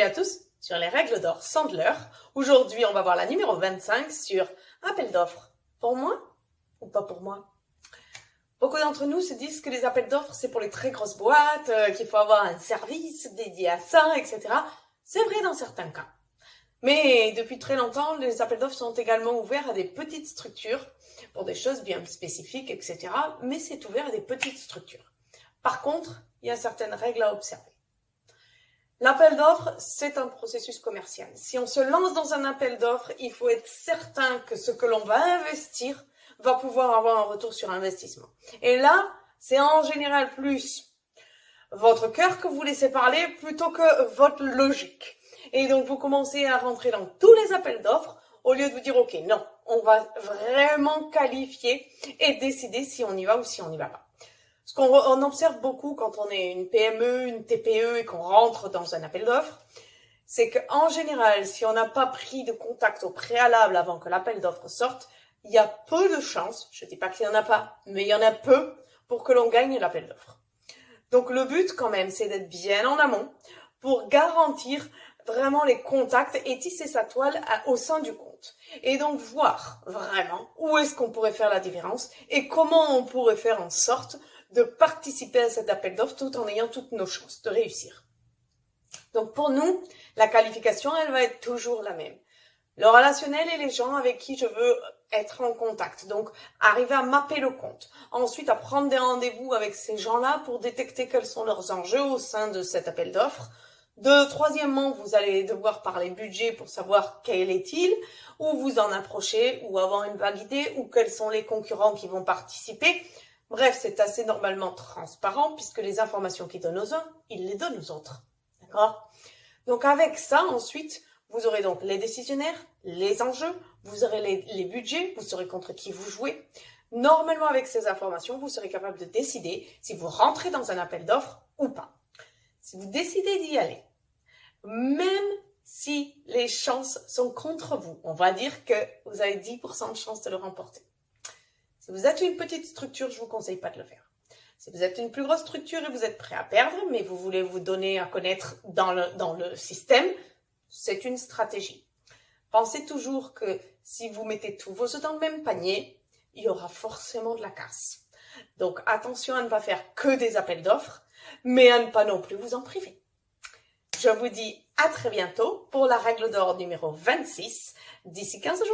à tous sur les règles d'or Sandler. Aujourd'hui, on va voir la numéro 25 sur appel d'offres. Pour moi ou pas pour moi? Beaucoup d'entre nous se disent que les appels d'offres, c'est pour les très grosses boîtes, qu'il faut avoir un service dédié à ça, etc. C'est vrai dans certains cas. Mais depuis très longtemps, les appels d'offres sont également ouverts à des petites structures pour des choses bien spécifiques, etc. Mais c'est ouvert à des petites structures. Par contre, il y a certaines règles à observer. L'appel d'offres, c'est un processus commercial. Si on se lance dans un appel d'offres, il faut être certain que ce que l'on va investir va pouvoir avoir un retour sur investissement. Et là, c'est en général plus votre cœur que vous laissez parler plutôt que votre logique. Et donc, vous commencez à rentrer dans tous les appels d'offres au lieu de vous dire, OK, non, on va vraiment qualifier et décider si on y va ou si on n'y va pas. Ce qu'on observe beaucoup quand on est une PME, une TPE et qu'on rentre dans un appel d'offres, c'est qu'en général, si on n'a pas pris de contact au préalable avant que l'appel d'offres sorte, il y a peu de chances, je ne dis pas qu'il n'y en a pas, mais il y en a peu pour que l'on gagne l'appel d'offres. Donc le but quand même, c'est d'être bien en amont pour garantir vraiment les contacts et tisser sa toile au sein du compte. Et donc voir vraiment où est-ce qu'on pourrait faire la différence et comment on pourrait faire en sorte de participer à cet appel d'offres tout en ayant toutes nos chances de réussir. Donc pour nous, la qualification, elle va être toujours la même. Le relationnel et les gens avec qui je veux être en contact. Donc, arriver à mapper le compte. Ensuite, à prendre des rendez-vous avec ces gens-là pour détecter quels sont leurs enjeux au sein de cet appel d'offres. Troisièmement, vous allez devoir parler budget pour savoir quel est-il, où vous en approchez, ou avoir une vague idée, ou quels sont les concurrents qui vont participer. Bref, c'est assez normalement transparent puisque les informations qu'ils donnent aux uns, ils les donnent aux autres. D'accord ? Donc avec ça, ensuite, vous aurez donc les décisionnaires, les enjeux, vous aurez les budgets, vous saurez contre qui vous jouez. Normalement, avec ces informations, vous serez capable de décider si vous rentrez dans un appel d'offres ou pas. Si vous décidez d'y aller, même si les chances sont contre vous, on va dire que vous avez 10% de chances de le remporter. Si vous êtes une petite structure, je ne vous conseille pas de le faire. Si vous êtes une plus grosse structure et vous êtes prêt à perdre, mais vous voulez vous donner à connaître dans le système, c'est une stratégie. Pensez toujours que si vous mettez tous vos œufs dans le même panier, il y aura forcément de la casse. Donc attention à ne pas faire que des appels d'offres, mais à ne pas non plus vous en priver. Je vous dis à très bientôt pour la règle d'or numéro 26, d'ici 15 jours.